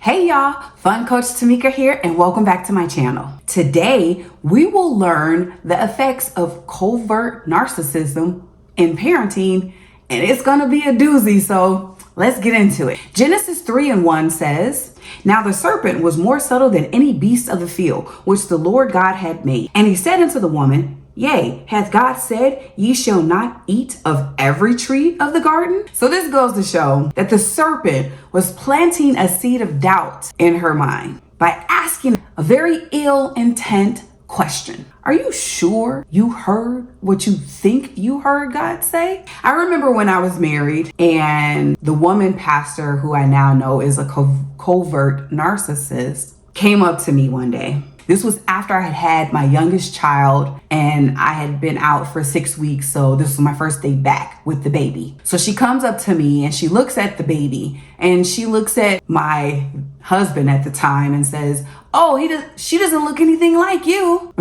Hey y'all, Fun Coach Tamika here and welcome back to my channel. Today, we will learn the effects of covert narcissism in parenting, and it's gonna be a doozy, so let's get into it. Genesis 3:1 says, "Now the serpent was more subtle than any beast of the field, which the Lord God had made. And he said unto the woman, Yea, hath God said, Ye shall not eat of every tree of the garden?" So this goes to show that the serpent was planting a seed of doubt in her mind by asking a very ill intent question. Are you sure you heard what you think you heard God say? I remember when I was married and the woman pastor who I now know is a covert narcissist came up to me one day. This was after I had had my youngest child and I had been out for 6 weeks. So this was my first day back with the baby. So she comes up to me and she looks at the baby and she looks at my husband at the time and says, "Oh, she doesn't look anything like you."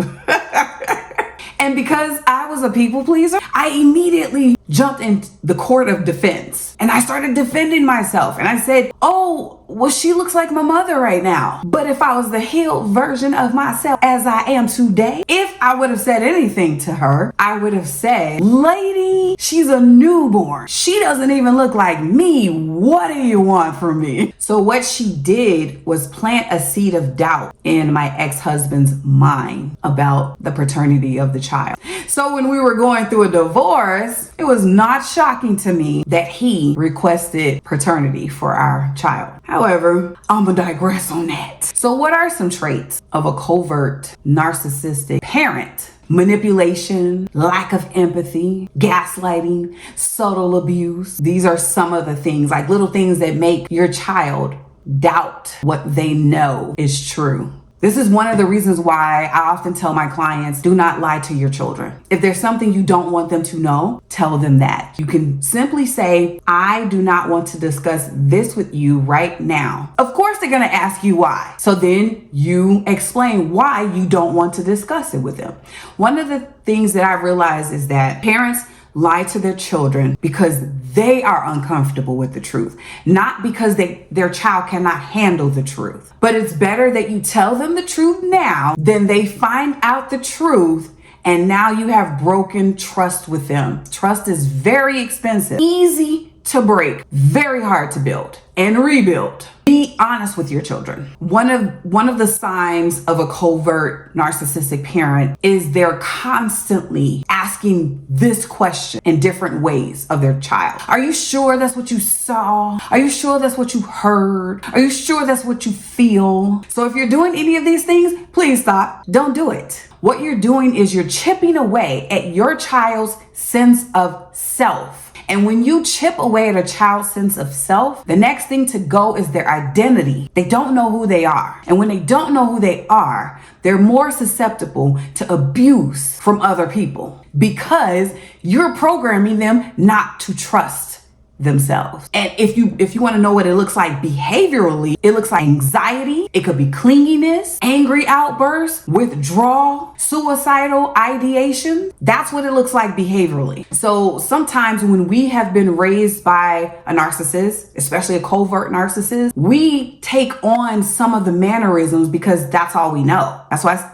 And because I was a people pleaser, I immediately jumped in the court of defense and I started defending myself. And I said, "Oh, well, she looks like my mother right now. But if I was the healed version of myself as I am today, if I would have said anything to her, I would have said, lady, she's a newborn. She doesn't even look like me. What do you want from me?" So what she did was plant a seed of doubt in my ex-husband's mind about the paternity of the child. So when we were going through a divorce, it was not shocking to me that he requested paternity for our child. However, I'm gonna digress on that. So what are some traits of a covert narcissistic parent? Manipulation, lack of empathy, gaslighting, subtle abuse. These are some of the things, like little things that make your child doubt what they know is true. This is one of the reasons why I often tell my clients, do not lie to your children. If there's something you don't want them to know, tell them that. You can simply say, "I do not want to discuss this with you right now." Of course, they're going to ask you why. So then you explain why you don't want to discuss it with them. One of the things that I realized is that parents lie to their children because they are uncomfortable with the truth, not because their child cannot handle the truth. But it's better that you tell them the truth now than they find out the truth and now you have broken trust with them. Trust is very expensive, easy to break, very hard to build and rebuild. Be honest with your children. One of the signs of a covert narcissistic parent is they're constantly asking this question in different ways of their child. Are you sure that's what you saw? Are you sure that's what you heard? Are you sure that's what you feel? So if you're doing any of these things, please stop. Don't do it. What you're doing is you're chipping away at your child's sense of self. And when you chip away at a child's sense of self, the next thing to go is their identity. They don't know who they are. And when they don't know who they are, they're more susceptible to abuse from other people because you're programming them not to trust themselves. And if you want to know what it looks like behaviorally, it looks like anxiety. It could be clinginess, angry outbursts, withdrawal, suicidal ideation. That's what it looks like behaviorally. So sometimes when we have been raised by a narcissist, especially a covert narcissist, we take on some of the mannerisms because that's all we know.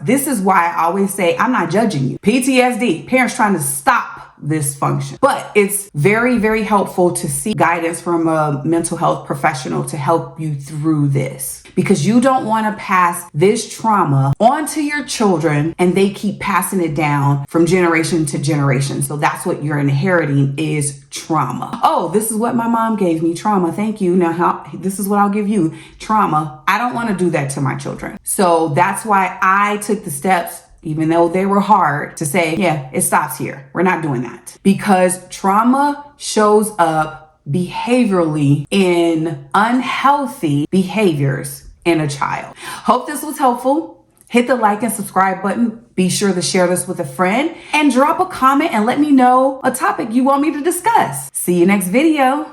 This is why I always say, I'm not judging you. PTSD, parents trying to stop this function. But it's very, very helpful to seek guidance from a mental health professional to help you through this, because you don't want to pass this trauma onto your children and they keep passing it down from generation to generation. So that's what you're inheriting is trauma. Oh, this is what my mom gave me, trauma. Thank you. Now this is what I'll give you, trauma. I don't want to do that to my children. So that's why I took the steps, even though they were hard, to say, yeah, it stops here. We're not doing that. Because trauma shows up behaviorally in unhealthy behaviors in a child. Hope this was helpful. Hit the like and subscribe button. Be sure to share this with a friend and drop a comment and let me know a topic you want me to discuss. See you next video.